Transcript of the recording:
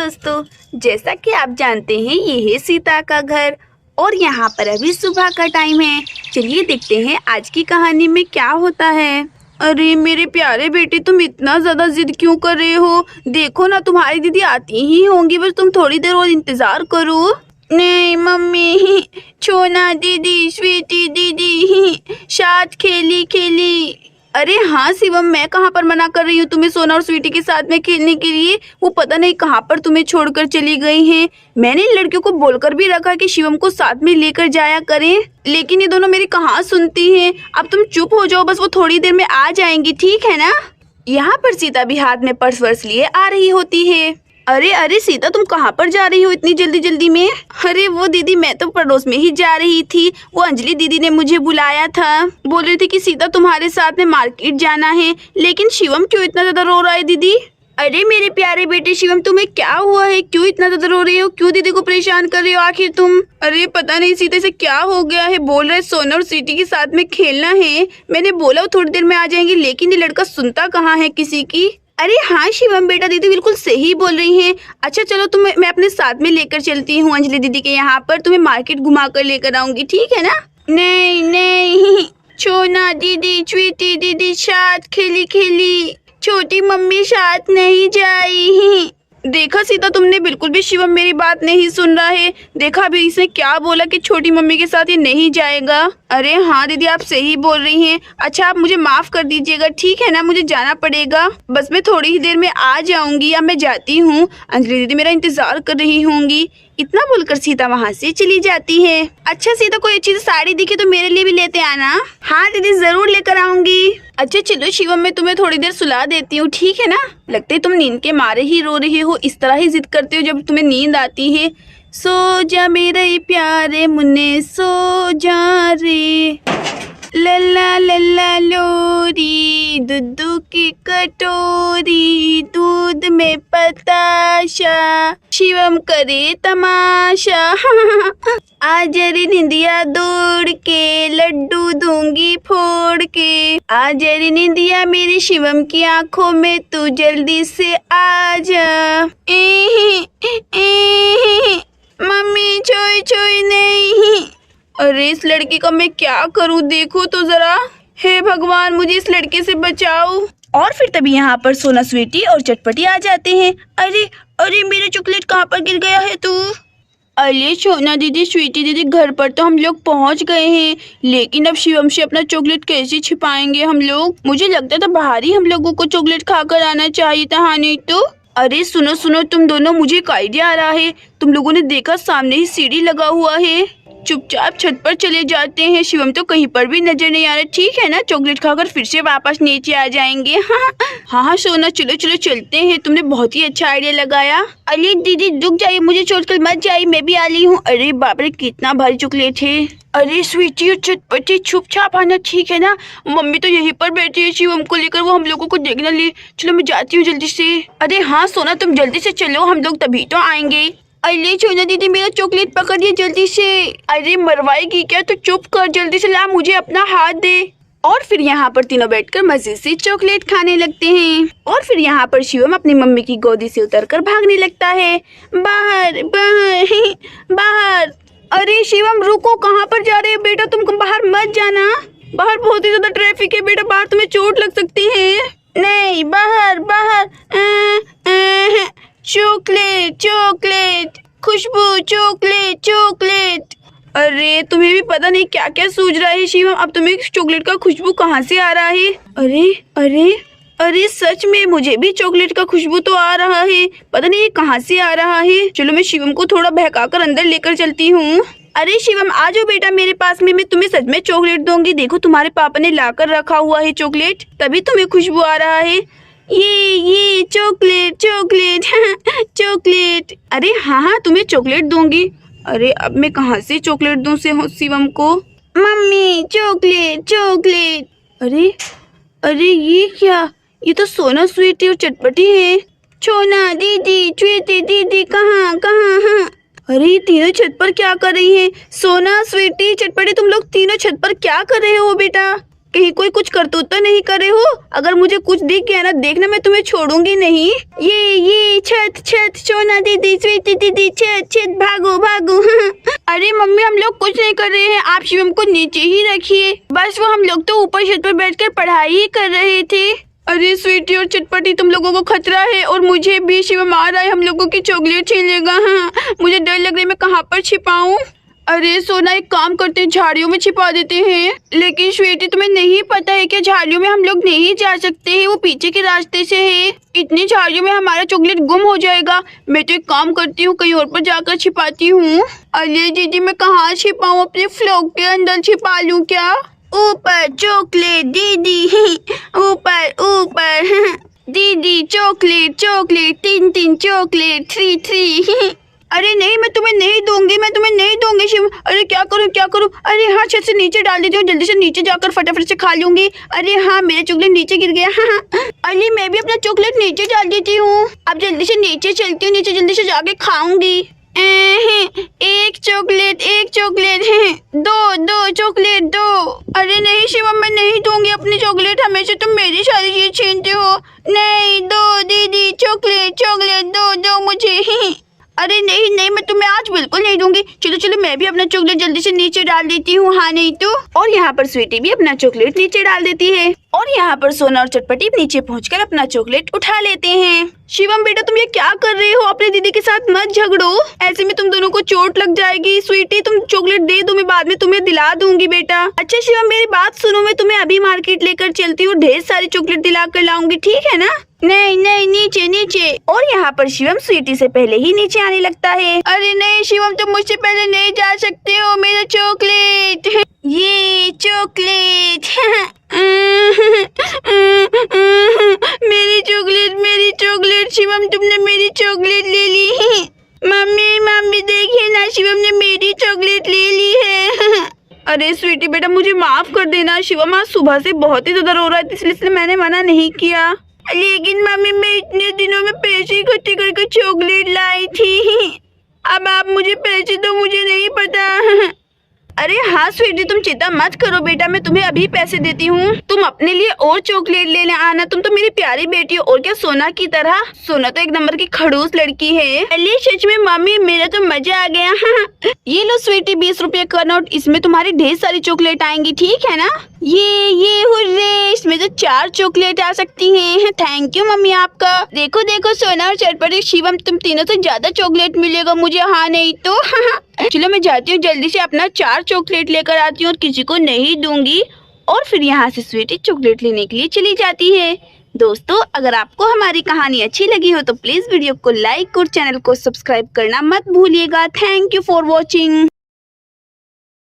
दोस्तों, जैसा कि आप जानते हैं ये है सीता का घर और यहाँ पर अभी सुबह का टाइम है। चलिए देखते हैं आज की कहानी में क्या होता है। अरे मेरे प्यारे बेटे, तुम इतना ज्यादा जिद क्यों कर रहे हो? देखो ना, तुम्हारी दीदी आती ही होंगी, बस तुम थोड़ी देर और इंतजार करो। नहीं मम्मी, छोना दीदी, स्वीटी दीदी साथ खेली खेली। अरे हाँ शिवम, मैं कहाँ पर मना कर रही हूँ तुम्हें सोना और स्वीटी के साथ में खेलने के लिए। वो पता नहीं कहाँ पर तुम्हें छोड़कर चली गई हैं। मैंने इन लड़कियों को बोलकर भी रखा कि शिवम को साथ में लेकर जाया करें, लेकिन ये दोनों मेरी कहाँ सुनती हैं। अब तुम चुप हो जाओ, बस वो थोड़ी देर में आ जाएंगी, ठीक है ना। यहाँ पर सीता भी हाथ में पर्स वर्स लिए आ रही होती है। अरे अरे सीता, तुम कहाँ पर जा रही हो इतनी जल्दी जल्दी में? अरे वो दीदी, मैं तो पड़ोस में ही जा रही थी। वो अंजलि दीदी ने मुझे बुलाया था, बोल रही थी कि सीता तुम्हारे साथ में मार्केट जाना है। लेकिन शिवम क्यों इतना ज्यादा रो रहा है दीदी? अरे मेरे प्यारे बेटे शिवम, तुम्हें क्या हुआ है? क्यों इतना ज्यादा रो रही हो? क्यों दीदी को परेशान कर रही हो आखिर तुम? अरे पता नहीं सीता से क्या हो गया है। बोल रहे सोना और स्वीटी के साथ में खेलना है। मैंने बोला वो थोड़ी देर में आ जाएंगी, लेकिन ये लड़का सुनता कहाँ है किसी की। अरे हाँ शिवम बेटा, दीदी बिल्कुल सही बोल रही हैं। अच्छा चलो, मैं अपने साथ में लेकर चलती हूँ अंजलि दीदी के यहाँ पर। तुम्हें मार्केट घुमा कर लेकर आऊंगी, ठीक है ना? नहीं नहीं, छोना दीदी, स्वीटी दीदी साथ खेली खेली, छोटी मम्मी साथ नहीं जाई। देखा सीता, तुमने बिल्कुल भी शिवम मेरी बात नहीं सुन रहा है। देखा अभी इसने क्या बोला कि छोटी मम्मी के साथ ये नहीं जाएगा। अरे हाँ दीदी, आप सही बोल रही हैं। अच्छा आप मुझे माफ कर दीजिएगा, ठीक है ना? मुझे जाना पड़ेगा, बस मैं थोड़ी ही देर में आ जाऊंगी। अब मैं जाती हूँ, अंजलि दीदी मेरा इंतजार कर रही होंगी। इतना बोलकर सीता वहाँ से चली जाती है। अच्छा सीता, कोई अच्छी साड़ी दिखी तो मेरे लिए भी लेते आना। हाँ दीदी, जरूर लेकर आऊंगी। अच्छा चलो शिवम, मैं तुम्हें थोड़ी देर सुला देती हूँ, ठीक है ना? लगता है तुम नींद के मारे ही रो रहे हो, इस तरह ही जिद करते हो जब तुम्हें नींद आती है। सो जा मेरे प्यारे मुन्ने, सो जा रे, लल्ला लल्ला लोरी, दूध की कटोरी, दूध में पताशा, शिवम करे तमाशा। आज रे निंदिया दौड़ के, लड्डू दूंगी फोड़ के। आज रे निंदिया मेरी शिवम की आंखों में, तू जल्दी से आ जा। मम्मी छोई छोई नहीं। अरे इस लड़की का मैं क्या करूं? देखो तो जरा, हे भगवान मुझे इस लड़के से बचाओ। और फिर तभी यहाँ पर सोना, स्वीटी और चटपटी आ जाते हैं। अरे अरे मेरा चॉकलेट कहाँ पर गिर गया है तू? अरे सोना दीदी, स्वीटी दीदी, घर पर तो हम लोग पहुँच गए हैं, लेकिन अब शिवम से अपना चॉकलेट कैसे छिपाएंगे हम लोग? मुझे लगता था बाहर ही हम लोगों को चॉकलेट खाकर आना चाहिए था। हाँ नहीं तो। अरे सुनो सुनो तुम दोनों, मुझे एक आइडिया आ रहा है। तुम लोगों ने देखा सामने ही सीढ़ी लगा हुआ है, चुपचाप छत पर चले जाते हैं। शिवम तो कहीं पर भी नजर नहीं आ रहा, ठीक है ना? चॉकलेट खाकर फिर से वापस नीचे आ जाएंगे। हाँ सोना, चलो चलो चलते हैं। तुमने बहुत ही अच्छा आइडिया लगाया। अरे दीदी रुक जाइए, मुझे छोड़कर मत जाइए, मैं भी आ रही हूँ। अरे बाप रे, कितना भारी चॉकलेट है। अरे स्वीटी और चटपटी चुपचाप आना, ठीक है ना? मम्मी तो यहीं पर बैठी है शिवम को लेकर, वो हम लोगों को देखना ले। चलो मैं जाती हूँ जल्दी से। अरे हाँ सोना, तुम जल्दी से चलो, हम लोग तभी तो आएंगे। अरे छोना दीदी, मेरा चॉकलेट पकड़िए जल्दी से। अरे मरवाएगी क्या? तो चुप कर, जल्दी से ला, मुझे अपना हाथ दे। और फिर यहाँ पर तीनों बैठकर मजे से चॉकलेट खाने लगते हैं। और फिर यहाँ पर शिवम अपनी मम्मी की गोदी से उतरकर भागने लगता है। बाहर बाहर बाहर। अरे शिवम रुको, कहाँ पर जा रहे हो बेटा? तुम बाहर मत जाना, बाहर बहुत ही ज्यादा ट्रैफिक है बेटा, बाहर तुम्हें चोट लग सकती है। नहीं बाहर बाहर। चॉकलेट चॉकलेट, खुशबू चॉकलेट चॉकलेट। अरे तुम्हें भी पता नहीं क्या क्या सूझ रहा है शिवम, अब तुम्हें चॉकलेट का खुशबू कहाँ से आ रहा है? अरे अरे अरे सच में मुझे भी चॉकलेट का खुशबू तो आ रहा है, पता नहीं ये कहाँ से आ रहा है। चलो मैं शिवम को थोड़ा बहकाकर अंदर लेकर चलती हूँ। अरे शिवम आ जाओ बेटा मेरे पास में, मैं तुम्हें सच में चॉकलेट दूंगी। देखो तुम्हारे पापा ने लाकर रखा हुआ है चॉकलेट, तभी तुम्हें खुशबू आ रहा है। ये चॉकलेट चॉकलेट चॉकलेट। अरे हाँ तुम्हें चॉकलेट दूंगी। अरे अब मैं कहाँ से चॉकलेट दूं से शिवम को? Mummy chocolate chocolate. अरे अरे ये क्या? ये तो सोना, स्वीटी और चटपटी है। छोना दीदी, स्वीटी दीदी कहाँ कहाँ? अरे ये तीनों छत पर क्या कर रही हैं? सोना, स्वीटी, चटपटी, तुम लोग तीनों छत पर क्या कर रहे हो बेटा? कहीं कोई कुछ करतूत तो नहीं करे हो? अगर मुझे कुछ दिख गया ना, देखना मैं तुम्हें छोड़ूंगी नहीं। ये छत छत, सोना दीदी, स्वीटी दीदी, छत छत, भागो भागो। अरे मम्मी, हम लोग कुछ नहीं कर रहे हैं, आप शिवम को नीचे ही रखिए। बस वो हम लोग तो ऊपर छत पर बैठकर पढ़ाई ही कर रहे थे। अरे स्वीटी और चटपटी, तुम लोगों को खतरा है और मुझे भी। शिवम आ रहा है, हम लोगों की चॉकलेट छीन लेगा। हाँ, मुझे डर लग रहा है, मैं कहाँ पर छिपाऊं? अरे सोना, एक काम करते हैं, झाड़ियों में छिपा देते हैं। लेकिन स्वीटी, तुम्हें नहीं पता है क्या, झाड़ियों में हम लोग नहीं जा सकते हैं, वो पीछे के रास्ते से है। इतनी झाड़ियों में हमारा चॉकलेट गुम हो जाएगा। मैं तो एक काम करती हूँ, कहीं और पर जाकर छिपाती हूँ। अरे दीदी, मैं कहाँ छिपाऊँ? अपने फ्लॉक के अंदर छिपा लूँ क्या? ऊपर चॉकलेट दीदी, ऊपर ऊपर दीदी, चॉकलेट चॉकलेट, 3 चॉकलेट, 3। अरे नहीं, मैं तुम्हें नहीं दूंगी, मैं तुम्हें नहीं दूंगी शिव। अरे क्या करूं? अरे हाँ, छत से नीचे डाल देती हूँ, जल्दी से नीचे जाकर फटाफट से खा लूंगी। अरे हाँ, मेरा चॉकलेट नीचे गिर गया। हाँ। अरे मैं भी अपना चॉकलेट नीचे डाल देती हूँ। अब जल्दी से नीचे चलती हूँ, नीचे जल्दी से जाके खाऊंगी। एक चॉकलेट है, दो चॉकलेट दो। अरे नहीं शिवम, मैं नहीं दूंगी अपनी चॉकलेट, हमेशा तुम मेरी सारी चीज छीनते हो। नहीं, दो दीदी, चॉकलेट दो मुझे। अरे नहीं, मैं तुम्हें आज बिल्कुल नहीं दूंगी। चलो, मैं भी अपना चॉकलेट जल्दी से नीचे डाल देती हूँ। हाँ नहीं तो। और यहाँ पर स्वीटी भी अपना चॉकलेट नीचे डाल देती है और यहाँ पर सोना और चटपटी नीचे पहुंचकर अपना चॉकलेट उठा लेते हैं। शिवम बेटा, तुम ये क्या कर रहे हो? अपने दीदी के साथ मत झगड़ो, ऐसे में तुम दोनों को चोट लग जाएगी। स्वीटी, तुम चॉकलेट दे दो, मैं बाद में तुम्हें दिला दूंगी बेटा। अच्छा शिवम, मेरी बात सुनो, मैं तुम्हें अभी मार्केट लेकर चलती हूँ, ढेर सारी चॉकलेट दिला कर लाऊंगी, ठीक है ना? नहीं, नीचे। और यहाँ पर शिवम स्वीटी से पहले ही नीचे आने लगता है। अरे नहीं शिवम, तुम मुझसे पहले नहीं जा सकते हो, मेरा चॉकलेट। ये चॉकलेट। मेरी चॉकलेट शिवम, तुमने मेरी चॉकलेट ले ली। मम्मी देखिए ना, शिवम ने मेरी चॉकलेट ले ली है। अरे स्वीटी बेटा, मुझे माफ कर देना। शिवम आज सुबह से बहुत ही ज्यादा रो रहा है, इसलिए मैंने मना नहीं किया। लेकिन मम्मी, मैं इतने दिनों में पैसे इकट्ठे करके चॉकलेट लाई थी, अब आप मुझे पैसे दो, मुझे नहीं पता। अरे हाँ स्वीटी, तुम चिंता मत करो बेटा, मैं तुम्हें अभी पैसे देती हूँ। तुम अपने लिए और चॉकलेट लेने आना, तुम तो मेरी प्यारी बेटी हो। और क्या सोना की तरह? सोना तो एक नंबर की खड़ूस लड़की है। अरे सच में मम्मी, मेरा तो मजा आ गया। ये लो स्वीटी, 20 रुपए का नोट, इसमें तुम्हारी ढेर सारी चॉकलेट आएंगी, ठीक है ना? ये हुर्रे, इसमें तो 4 चॉकलेट आ सकती हैं। थैंक यू मम्मी आपका। देखो सोना और चटपटी, शिवम, तुम तीनों से ज्यादा चॉकलेट मिलेगा मुझे। हाँ नहीं तो। चलो मैं जाती हूँ, जल्दी से अपना 4 चॉकलेट लेकर आती हूँ और किसी को नहीं दूंगी। और फिर यहाँ से स्वीटी चॉकलेट लेने के लिए चली जाती है। दोस्तों, अगर आपको हमारी कहानी अच्छी लगी हो तो प्लीज वीडियो को लाइक और चैनल को सब्सक्राइब करना मत भूलिएगा। Thank you for watching.